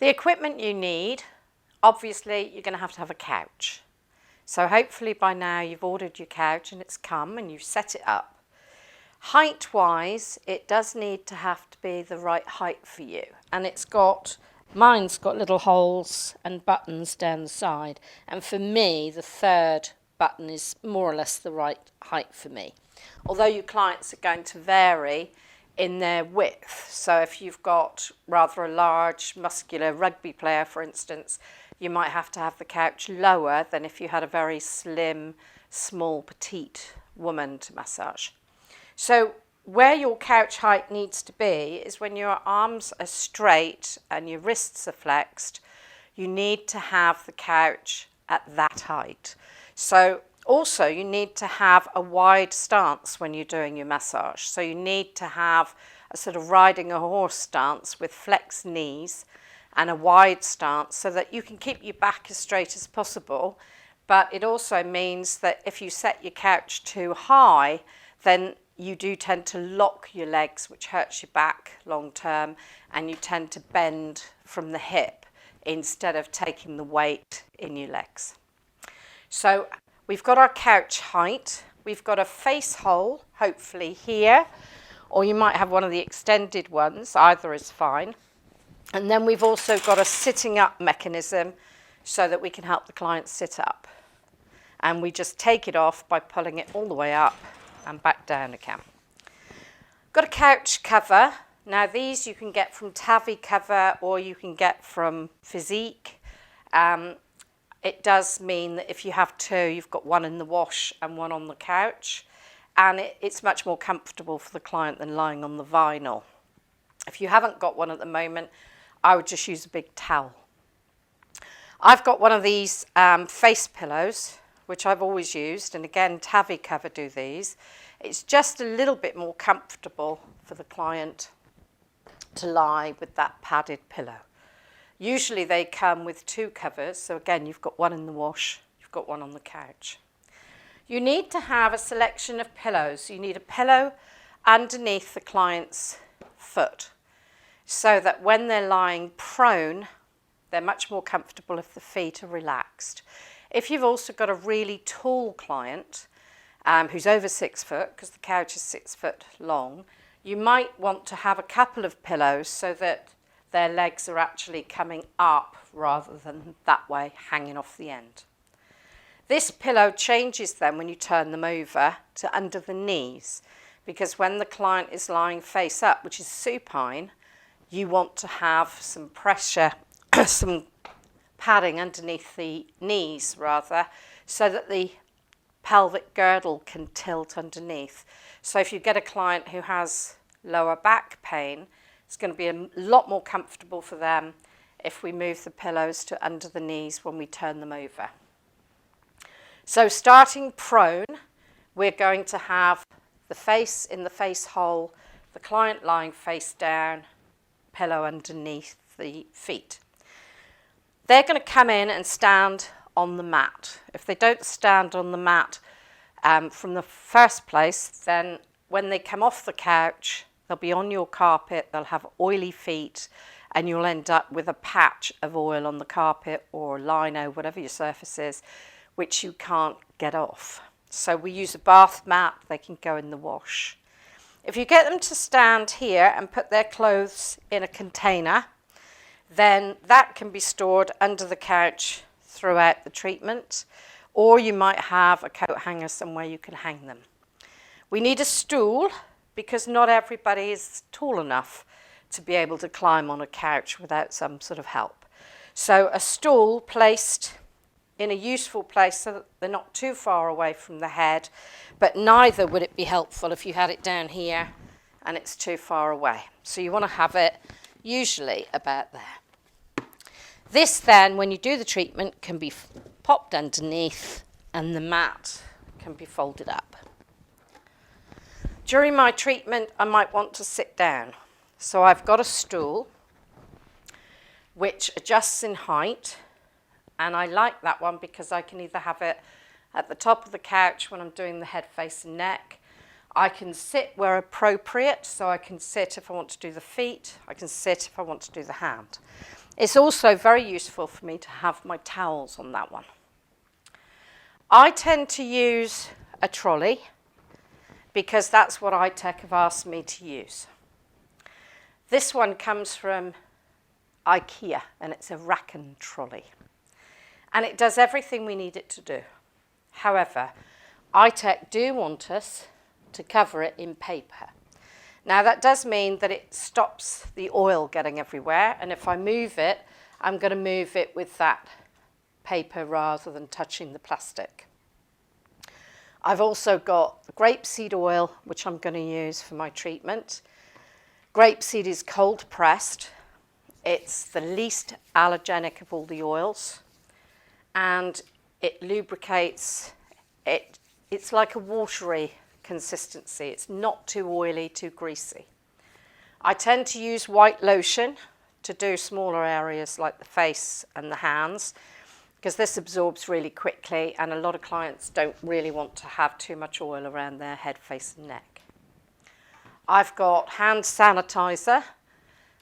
The equipment you need, obviously you're going to have a couch. So hopefully by now you've ordered your couch and it's come and you've set it up. Height wise, it does need to have to be the right height for you. And mine's got little holes and buttons down the side. And for me, the third button is more or less the right height for me. Although your clients are going to vary in their width. So if you've got rather a large, muscular rugby player, for instance, you might have to have the couch lower than if you had a very slim, small, petite woman to massage. So where your couch height needs to be is when your arms are straight and your wrists are flexed, you need to have the couch at that height. So also you need to have a wide stance when you're doing your massage. So you need to have a sort of riding a horse stance with flexed knees and a wide stance so that you can keep your back as straight as possible. But it also means that if you set your couch too high, then you do tend to lock your legs, which hurts your back long term, and you tend to bend from the hip instead of taking the weight in your legs. So we've got our couch height, we've got a face hole, hopefully here, or you might have one of the extended ones, either is fine. And then we've also got a sitting up mechanism so that we can help the client sit up. And we just take it off by pulling it all the way up and back down again. Got a couch cover. Now these you can get from Tavi Cover or you can get from Physique. It does mean that if you have two, you've got one in the wash and one on the couch. And it's much more comfortable for the client than lying on the vinyl. If you haven't got one at the moment, I would just use a big towel. I've got one of these face pillows, which I've always used, and again, Tavi Cover do these. It's just a little bit more comfortable for the client to lie with that padded pillow. Usually they come with two covers, so again, you've got one in the wash, you've got one on the couch. You need to have a selection of pillows. You need a pillow underneath the client's foot, so that when they're lying prone, they're much more comfortable if the feet are relaxed. If you've also got a really tall client who's over 6 foot, because the couch is 6 foot long, you might want to have a couple of pillows so that their legs are actually coming up rather than that way hanging off the end. This pillow changes then when you turn them over to under the knees, because when the client is lying face up, which is supine, you want to have some pressure, some padding underneath the knees rather, so that the pelvic girdle can tilt underneath. So if you get a client who has lower back pain, it's going to be a lot more comfortable for them if we move the pillows to under the knees when we turn them over. So starting prone, we're going to have the face in the face hole, the client lying face down, pillow underneath the feet. They're going to come in and stand on the mat. If they don't stand on the mat from the first place, then when they come off the couch, they'll be on your carpet, they'll have oily feet, and you'll end up with a patch of oil on the carpet or lino, whatever your surface is, which you can't get off. So we use a bath mat, they can go in the wash. If you get them to stand here and put their clothes in a container, then that can be stored under the couch throughout the treatment, or you might have a coat hanger somewhere you can hang them. We need a stool because not everybody is tall enough to be able to climb on a couch without some sort of help. So a stool placed in a useful place so that they're not too far away from the head, but neither would it be helpful if you had it down here and it's too far away. So you want to have it usually about there. This then, when you do the treatment, can be popped underneath and the mat can be folded up. During my treatment, I might want to sit down. So I've got a stool which adjusts in height, and I like that one because I can either have it at the top of the couch when I'm doing the head, face and neck. I can sit where appropriate, so I can sit if I want to do the feet, I can sit if I want to do the hand. It's also very useful for me to have my towels on that one. I tend to use a trolley because that's what iTech have asked me to use. This one comes from IKEA and it's a Racken trolley. And it does everything we need it to do. However, iTech do want us to cover it in paper. Now that does mean that it stops the oil getting everywhere, and if I move it, I'm going to move it with that paper rather than touching the plastic. I've also got grapeseed oil, which I'm going to use for my treatment. Grapeseed is cold pressed. It's the least allergenic of all the oils, and it lubricates. It's like a watery consistency. It's not too oily, too greasy. I tend to use white lotion to do smaller areas like the face and the hands, because this absorbs really quickly, and a lot of clients don't really want to have too much oil around their head, face and neck. I've got hand sanitizer,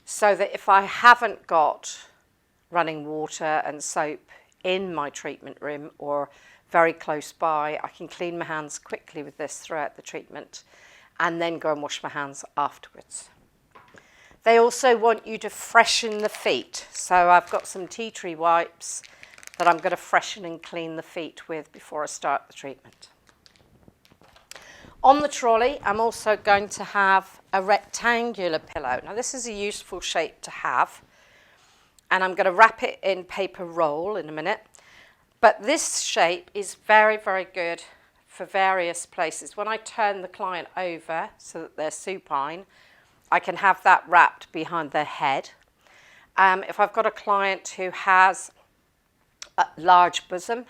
so that if I haven't got running water and soap in my treatment room or very close by, I can clean my hands quickly with this throughout the treatment and then go and wash my hands afterwards. They also want you to freshen the feet. So I've got some tea tree wipes that I'm going to freshen and clean the feet with before I start the treatment. On the trolley, I'm also going to have a rectangular pillow. Now this is a useful shape to have, and I'm going to wrap it in paper roll in a minute. But this shape is very, very good for various places. When I turn the client over so that they're supine, I can have that wrapped behind their head. If I've got a client who has a large bosom,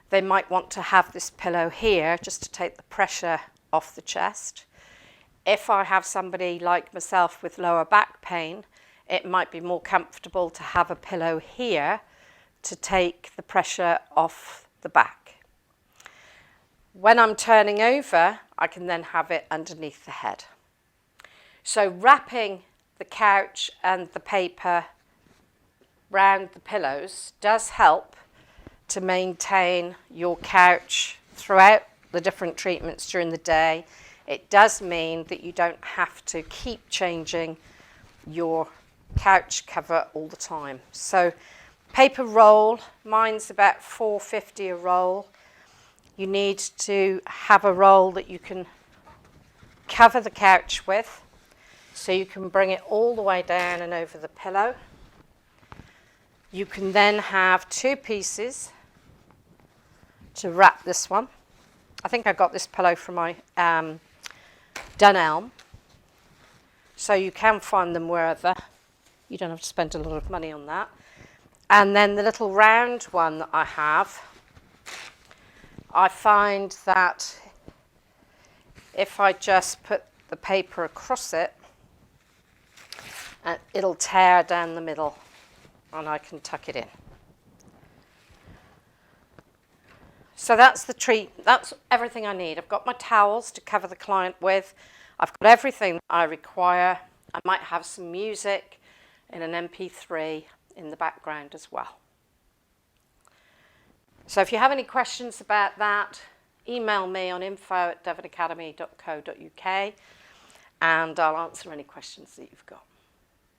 they might want to have this pillow here just to take the pressure off the chest. If I have somebody like myself with lower back pain, it might be more comfortable to have a pillow here to take the pressure off the back. When I'm turning over, I can then have it underneath the head. So wrapping the couch and the paper round the pillows does help to maintain your couch throughout the different treatments during the day. It does mean that you don't have to keep changing your couch cover all the time. So paper roll, mine's about $4.50 a roll. You need to have a roll that you can cover the couch with, so you can bring it all the way down and over the pillow. You can then have two pieces to wrap this one. I think I got this pillow from my Dunelm, so you can find them wherever. You don't have to spend a lot of money on that. And then the little round one that I have, I find that if I just put the paper across it, it'll tear down the middle and I can tuck it in. So that's everything I need. I've got my towels to cover the client with. I've got everything that I require. I might have some music in an MP3 in the background as well. So if you have any questions about that, email me on info@devonacademy.co.uk and I'll answer any questions that you've got.